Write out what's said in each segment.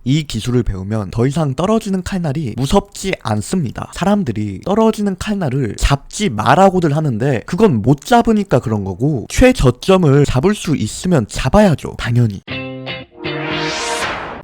이 기술을 배우면 더 이상 떨어지는 칼날이 무섭지 않습니다. 사람들이 떨어지는 칼날을 잡지 말라고들 하는데 그건 못 잡으니까 그런 거고, 최저점을 잡을 수 있으면 잡아야죠, 당연히.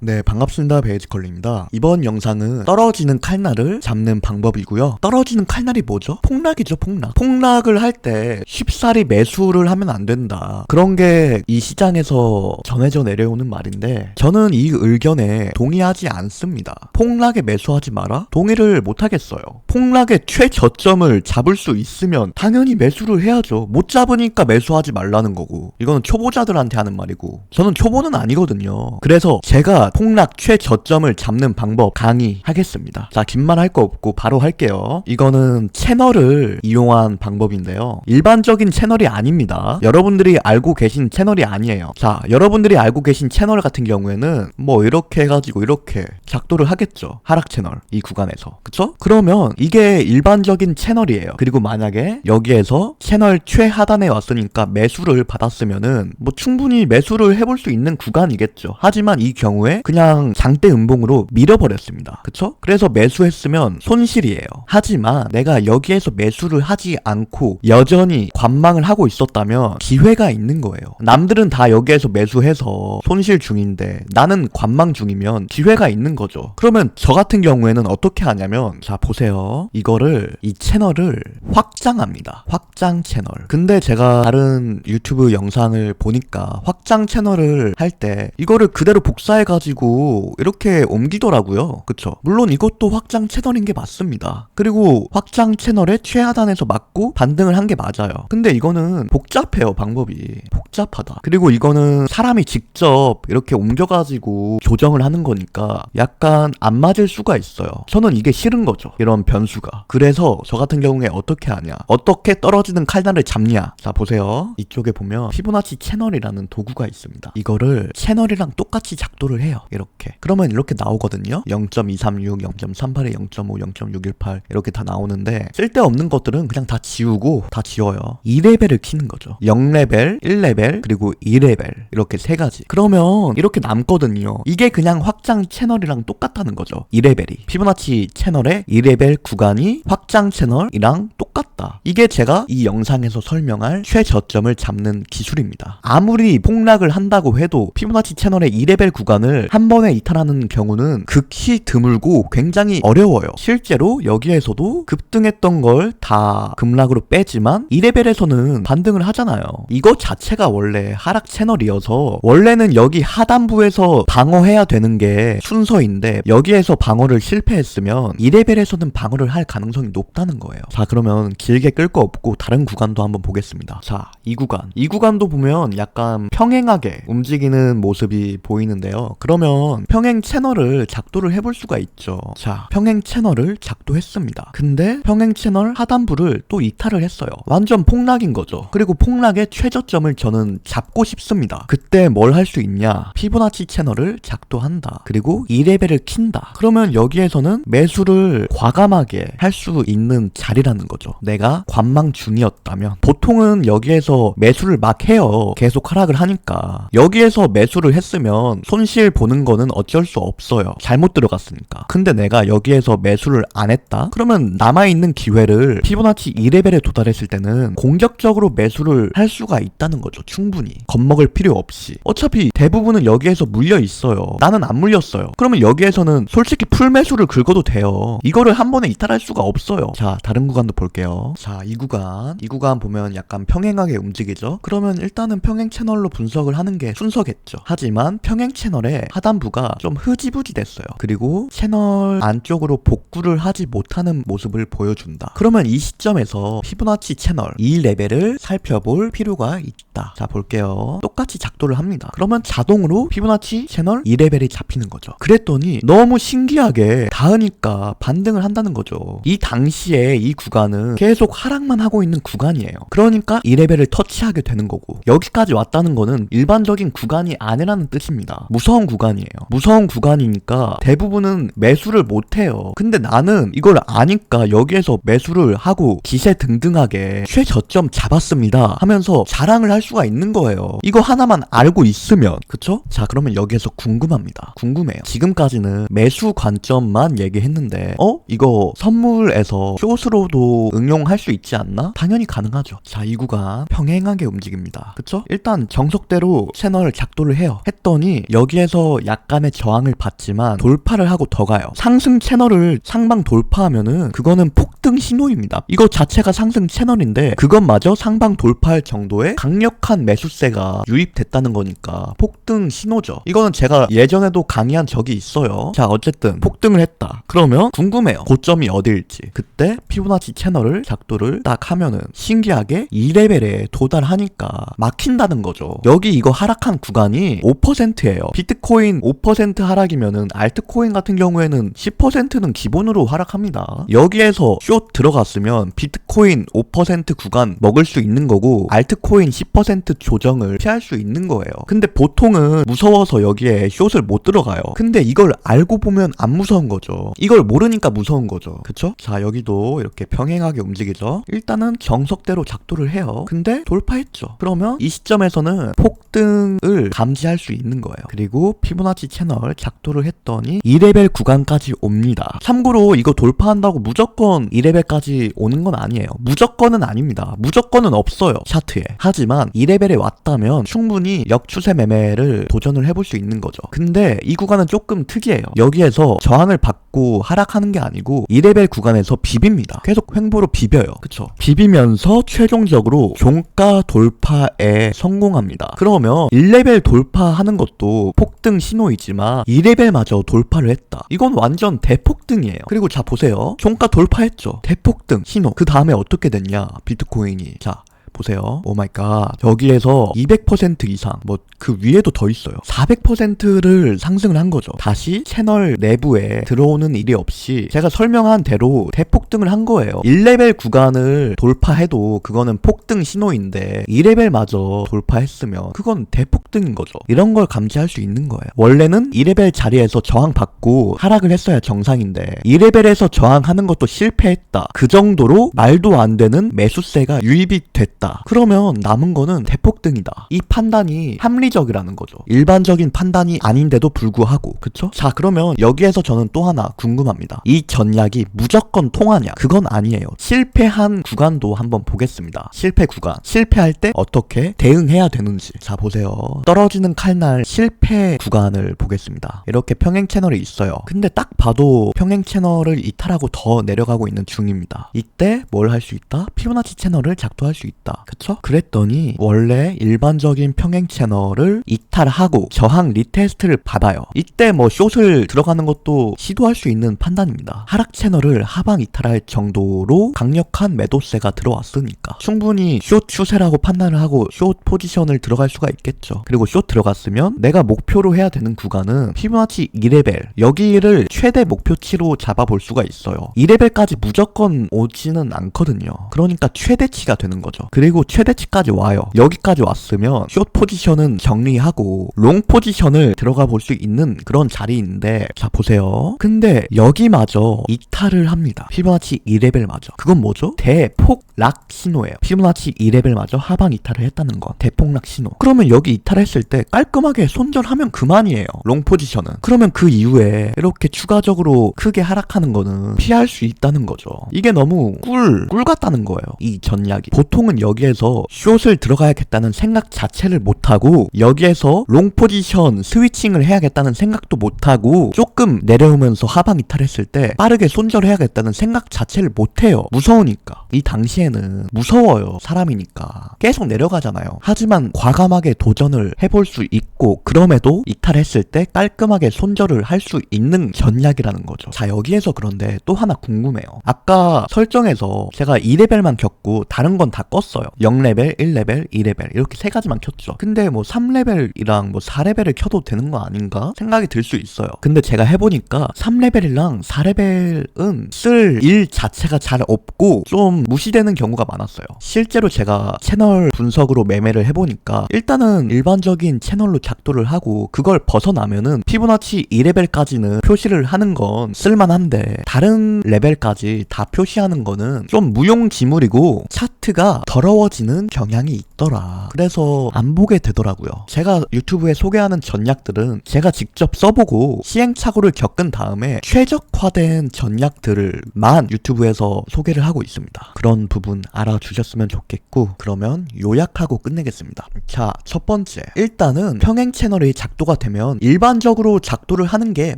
네, 반갑습니다. 베이지컬리입니다. 이번 영상은 떨어지는 칼날을 잡는 방법이고요. 떨어지는 칼날이 뭐죠? 폭락이죠, 폭락. 폭락을 할 때 쉽사리 매수를 하면 안 된다, 그런 게 이 시장에서 전해져 내려오는 말인데, 저는 이 의견에 동의하지 않습니다. 폭락에 매수하지 마라? 동의를 못하겠어요. 폭락의 최저점을 잡을 수 있으면 당연히 매수를 해야죠. 못 잡으니까 매수하지 말라는 거고, 이거는 초보자들한테 하는 말이고, 저는 초보는 아니거든요. 그래서 제가 폭락 최저점을 잡는 방법 강의하겠습니다. 자, 긴 말 할 거 없고 바로 할게요. 이거는 채널을 이용한 방법인데요, 일반적인 채널이 아닙니다. 여러분들이 알고 계신 채널이 아니에요. 자, 여러분들이 알고 계신 채널 같은 경우에는 뭐 이렇게 해가지고 이렇게 작도를 하겠죠, 하락 채널 이 구간에서. 그쵸? 그러면 이게 일반적인 채널이에요. 그리고 만약에 여기에서 채널 최하단에 왔으니까 매수를 받았으면은 뭐 충분히 매수를 해볼 수 있는 구간이겠죠. 하지만 이 경우에 그냥 장대 음봉으로 밀어버렸습니다. 그쵸? 그래서 매수했으면 손실이에요. 하지만 내가 여기에서 매수를 하지 않고 여전히 관망을 하고 있었다면 기회가 있는 거예요. 남들은 다 여기에서 매수해서 손실 중인데 나는 관망 중이면 기회가 있는 거죠. 그러면 저 같은 경우에는 어떻게 하냐면, 자 보세요, 이 채널을 확장합니다. 확장 채널. 근데 제가 다른 유튜브 영상을 보니까 확장 채널을 할 때 이거를 그대로 복사해가지고 이렇게 옮기더라고요. 그쵸? 물론 이것도 확장 채널인 게 맞습니다. 그리고 확장 채널의 최하단에서 맞고 반등을 한 게 맞아요. 근데 이거는 복잡해요, 방법이. 복잡하다. 그리고 이거는 사람이 직접 이렇게 옮겨가지고 조정을 하는 거니까 약간 안 맞을 수가 있어요. 저는 이게 싫은 거죠, 이런 변수가. 그래서 저 같은 경우에 어떻게 하냐, 어떻게 떨어지는 칼날을 잡냐. 자 보세요, 이쪽에 보면 피보나치 채널이라는 도구가 있습니다. 이거를 채널이랑 똑같이 작도를 해요. 이렇게. 그러면 이렇게 나오거든요. 0.236, 0.382, 0.5, 0.618 이렇게 다 나오는데, 쓸데없는 것들은 그냥 다 지우고 다 지워요. 2레벨을 키는 거죠. 0레벨, 1레벨, 그리고 2레벨, 이렇게 세 가지. 그러면 이렇게 남거든요. 이게 그냥 확장 채널이랑 똑같다는 거죠. 2레벨이 피보나치 채널의 2레벨 구간이 확장 채널이랑 똑같다. 이게 제가 이 영상에서 설명할 최저점을 잡는 기술입니다. 아무리 폭락을 한다고 해도 피보나치 채널의 2레벨 구간을 한 번에 이탈하는 경우는 극히 드물고 굉장히 어려워요. 실제로 여기에서도 급등했던 걸 다 급락으로 빼지만 2레벨에서는 반등을 하잖아요. 이거 자체가 원래 하락 채널이어서 원래는 여기 하단부에서 방어해야 되는 게 순서인데, 여기에서 방어를 실패했으면 2레벨에서는 방어를 할 가능성이 높다는 거예요. 자, 그러면 길게 끌 거 없고 다른 구간도 한번 보겠습니다. 자, 이 구간도 보면 약간 평행하게 움직이는 모습이 보이는데요. 그러면 평행 채널을 작도를 해볼 수가 있죠. 자, 평행 채널을 작도했습니다. 근데 평행 채널 하단부를 또 이탈을 했어요. 완전 폭락인 거죠. 그리고 폭락의 최저점을 저는 잡고 싶습니다. 그때 뭘 할 수 있냐, 피보나치 채널을 작도한다. 그리고 2레벨을 킨다. 그러면 여기에서는 매수를 과감하게 할 수 있는 자리라는 거죠. 내가 관망 중이었다면. 보통은 여기에서 매수를 막 해요. 계속 하락을 하니까. 여기에서 매수를 했으면 손실 보는 거는 어쩔 수 없어요. 잘못 들어갔으니까. 근데 내가 여기에서 매수를 안 했다? 그러면 남아있는 기회를 피보나치 2레벨에 도달했을 때는 공격적으로 매수를 할 수가 있다는 거죠. 충분히. 겁먹을 필요 없이. 어차피 대부분은 여기에서 물려 있어요. 나는 안 물렸어요. 그러면 여기에서는 솔직히 풀 매수를 긁어도 돼요. 이거를 한 번에 이탈할 수가 없어요. 자, 다른 구간도 볼게요. 자, 이 구간 보면 약간 평행하게 움직이죠? 그러면 일단은 평행 채널로 분석을 하는 게 순서겠죠. 하지만 평행 채널의 하단부가 좀 흐지부지 됐어요. 그리고 채널 안쪽으로 복구를 하지 못하는 모습을 보여준다. 그러면 이 시점에서 피보나치 채널 2레벨을 살펴볼 필요가 있다. 자, 볼게요. 똑같이 작도를 합니다. 그러면 자동으로 피보나치 채널 2레벨이 잡히는 거죠. 그랬더니 너무 신기하게 닿으니까 반등을 한다는 거죠. 이 당시에 이 구간은 계속 계속 하락만 하고 있는 구간이에요. 그러니까 2레벨을 터치하게 되는 거고, 여기까지 왔다는 거는 일반적인 구간이 아니라는 뜻입니다. 무서운 구간이에요. 무서운 구간이니까 대부분은 매수를 못해요. 근데 나는 이걸 아니까 여기에서 매수를 하고 기세 등등하게 최저점 잡았습니다 하면서 자랑을 할 수가 있는 거예요. 이거 하나만 알고 있으면. 그쵸? 자, 그러면 여기에서 궁금해요. 지금까지는 매수 관점만 얘기했는데 이거 선물에서 숏으로도 응용할 수 있지 않나? 당연히 가능하죠. 자, 이 구간 평행하게 움직입니다. 그쵸? 일단 정석대로 채널 작도를 해요. 했더니 여기에서 약간의 저항을 받지만 돌파를 하고 더 가요. 상승 채널을 상방 돌파하면은 그거는 폭등 신호입니다. 이거 자체가 상승 채널인데 그것마저 상방 돌파할 정도의 강력한 매수세가 유입됐다는 거니까 폭등 신호죠. 이거는 제가 예전에도 강의한 적이 있어요. 자, 어쨌든 폭등을 했다. 그러면 궁금해요. 고점이 어디일지. 그때 피보나치 채널을 작도를 딱 하면은 신기하게 2레벨에 도달하니까 막힌다는 거죠. 여기 이거 하락한 구간이 5%예요. 비트코인 5% 하락이면은 알트코인 같은 경우에는 10%는 기본으로 하락합니다. 여기에서 숏 들어갔으면 비트코인 5% 구간 먹을 수 있는 거고 알트코인 10% 조정을 피할 수 있는 거예요. 근데 보통은 무서워서 여기에 숏을 못 들어가요. 근데 이걸 알고 보면 안 무서운 거죠. 이걸 모르니까 무서운 거죠. 그쵸? 자, 여기도 이렇게 평행하게 움직이죠. 일단은 정석대로 작도를 해요. 근데 돌파했죠. 그러면 이 시점에서는 폭등을 감지할 수 있는 거예요. 그리고 피보나치 채널 작도를 했더니 2레벨 구간까지 옵니다. 참고로 이거 돌파한다고 무조건 2레벨까지 오는 건 아니에요. 무조건은 아닙니다. 무조건은 없어요, 차트에. 하지만 2레벨에 왔다면 충분히 역추세 매매를 도전을 해볼 수 있는 거죠. 근데 이 구간은 조금 특이해요. 여기에서 저항을 받고 하락하는 게 아니고 2레벨 구간에서 비빕니다. 계속 횡보로 비벼요. 그쵸? 비비면서 최종적으로 종가 돌파에 성공합니다. 그러면 1레벨 돌파하는 것도 폭등 신호이지만 2레벨마저 돌파를 했다. 이건 완전 대폭등이에요. 그리고 자, 보세요. 종가 돌파했죠. 대폭등 신호. 그 다음에 어떻게 됐냐, 비트코인이. 자, 보세요. 오마이갓. 여기에서 200% 이상, 뭐 그 위에도 더 있어요. 400%를 상승을 한 거죠. 다시 채널 내부에 들어오는 일이 없이 제가 설명한 대로 대폭등을 한 거예요. 1레벨 구간을 돌파해도 그거는 폭등 신호인데 2레벨마저 돌파했으면 그건 대폭등인 거죠. 이런 걸 감지할 수 있는 거예요. 원래는 2레벨 자리에서 저항받고 하락을 했어야 정상인데 2레벨에서 저항하는 것도 실패했다. 그 정도로 말도 안 되는 매수세가 유입이 됐다. 그러면 남은 거는 대폭등이다. 이 판단이 합리적이라는 거죠. 일반적인 판단이 아닌데도 불구하고. 그쵸? 자, 그러면 여기에서 저는 또 하나 궁금합니다. 이 전략이 무조건 통하냐? 그건 아니에요. 실패한 구간도 한번 보겠습니다. 실패 구간. 실패할 때 어떻게 대응해야 되는지. 자, 보세요. 떨어지는 칼날 실패 구간을 보겠습니다. 이렇게 평행 채널이 있어요. 근데 딱 봐도 평행 채널을 이탈하고 더 내려가고 있는 중입니다. 이때 뭘 할 수 있다? 피보나치 채널을 작도할 수 있다. 그쵸? 그랬더니 원래 일반적인 평행 채널을 이탈하고 저항 리테스트를 받아요. 이때 뭐 숏을 들어가는 것도 시도할 수 있는 판단입니다. 하락 채널을 하방 이탈할 정도로 강력한 매도세가 들어왔으니까 충분히 숏 추세라고 판단을 하고 숏 포지션을 들어갈 수가 있겠죠. 그리고 숏 들어갔으면 내가 목표로 해야 되는 구간은 피보나치 2레벨, 여기를 최대 목표치로 잡아볼 수가 있어요. 2레벨까지 무조건 오지는 않거든요. 그러니까 최대치가 되는 거죠. 그리고 최대치까지 와요. 여기까지 왔으면 숏 포지션은 정리하고 롱 포지션을 들어가 볼 수 있는 그런 자리인데, 자, 보세요. 근데 여기마저 이탈을 합니다. 피보나치 2레벨마저. 그건 뭐죠? 대폭락 신호예요. 피보나치 2레벨마저 하방 이탈을 했다는 건 대폭락 신호. 그러면 여기 이탈했을 때 깔끔하게 손절하면 그만이에요. 롱 포지션은. 그러면 그 이후에 이렇게 추가적으로 크게 하락하는 거는 피할 수 있다는 거죠. 이게 너무 꿀 같다는 거예요. 이 전략이. 보통은 여기에서 숏을 들어가야겠다는 생각 자체를 못하고 여기에서 롱 포지션 스위칭을 해야겠다는 생각도 못하고 조금 내려오면서 하방 이탈했을 때 빠르게 손절해야겠다는 생각 자체를 못해요. 무서우니까. 이 당시에는 무서워요. 사람이니까. 계속 내려가잖아요. 하지만 과감하게 도전을 해볼 수 있고 그럼에도 이탈했을 때 깔끔하게 손절을 할 수 있는 전략이라는 거죠. 자, 여기에서 그런데 또 하나 궁금해요. 아까 설정에서 제가 2레벨만 겪고 다른 건 다 껐어요. 0레벨, 1레벨, 2레벨 이렇게 세 가지만 켰죠. 근데 뭐 3레벨이랑 뭐 4레벨을 켜도 되는 거 아닌가 생각이 들 수 있어요. 근데 제가 해보니까 3레벨이랑 4레벨은 쓸 일 자체가 잘 없고 좀 무시되는 경우가 많았어요. 실제로 제가 채널 분석으로 매매를 해보니까 일단은 일반적인 채널로 작도를 하고 그걸 벗어나면은 피보나치 2레벨까지는 표시를 하는 건 쓸만한데 다른 레벨까지 다 표시하는 거는 좀 무용지물이고 차트가 더러워지는 경향이 있더라. 그래서 안 보게 되더라고요. 제가 유튜브에 소개하는 전략들은 제가 직접 써보고 시행착오를 겪은 다음에 최적화된 전략들을만 유튜브에서 소개를 하고 있습니다. 그런 부분 알아주셨으면 좋겠고, 그러면 요약하고 끝내겠습니다. 자, 첫 번째, 일단은 평행 채널이 작도가 되면 일반적으로 작도를 하는 게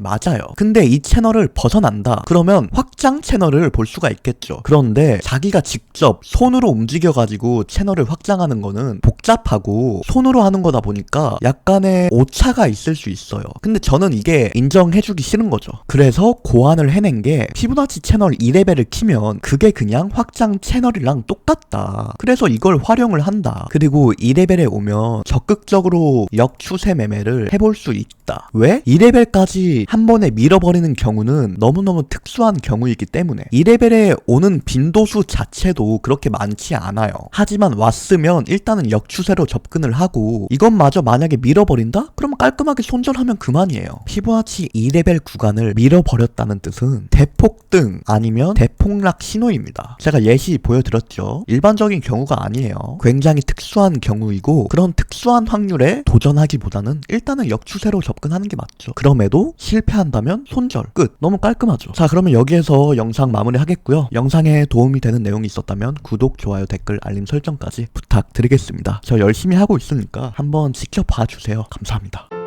맞아요. 근데 이 채널을 벗어난다 그러면 확장 채널을 볼 수가 있겠죠. 그런데 자기가 직접 손으로 움직여가지고 채널을 확장하는 거는 복잡하고 손으로 하는 거다 보니까 약간의 오차가 있을 수 있어요. 근데 저는 이게 인정해주기 싫은 거죠. 그래서 고안을 해낸 게 피보나치 채널 2레벨을 키면 그게 그냥 확장 채널이랑 똑같다. 그래서 이걸 활용을 한다. 그리고 2레벨에 오면 적극적으로 역추세 매매를 해볼 수 있다. 왜? 2레벨까지 한 번에 밀어버리는 경우는 너무너무 특수한 경우이기 때문에 2레벨에 오는 빈도수 자체도 그렇게 많지 않아요. 하지만 왔으면 일단은 역추세로 접근을 하고 이것마저 만약에 밀어버린다? 그럼 깔끔하게 손절하면 그만이에요. 피보나치 2레벨 구간을 밀어버렸다는 뜻은 대폭등 아니면 대폭락 신호입니다. 제가 예시 보여드렸죠. 일반적인 경우가 아니에요. 굉장히 특수한 경우이고 그런 특수한 확률에 도전하기보다는 일단은 역추세로 접근하는 게 맞죠. 그럼에도 실패한다면 손절 끝. 너무 깔끔하죠. 자, 그러면 여기에서 영상 마무리 하겠고요. 영상에 도움이 되는 내용이 있었다면 구독, 좋아요, 댓글, 알림 설정까지 부탁드리겠습니다. 저 열심히 하고 있으니까 한번 지켜봐 주세요. 감사합니다.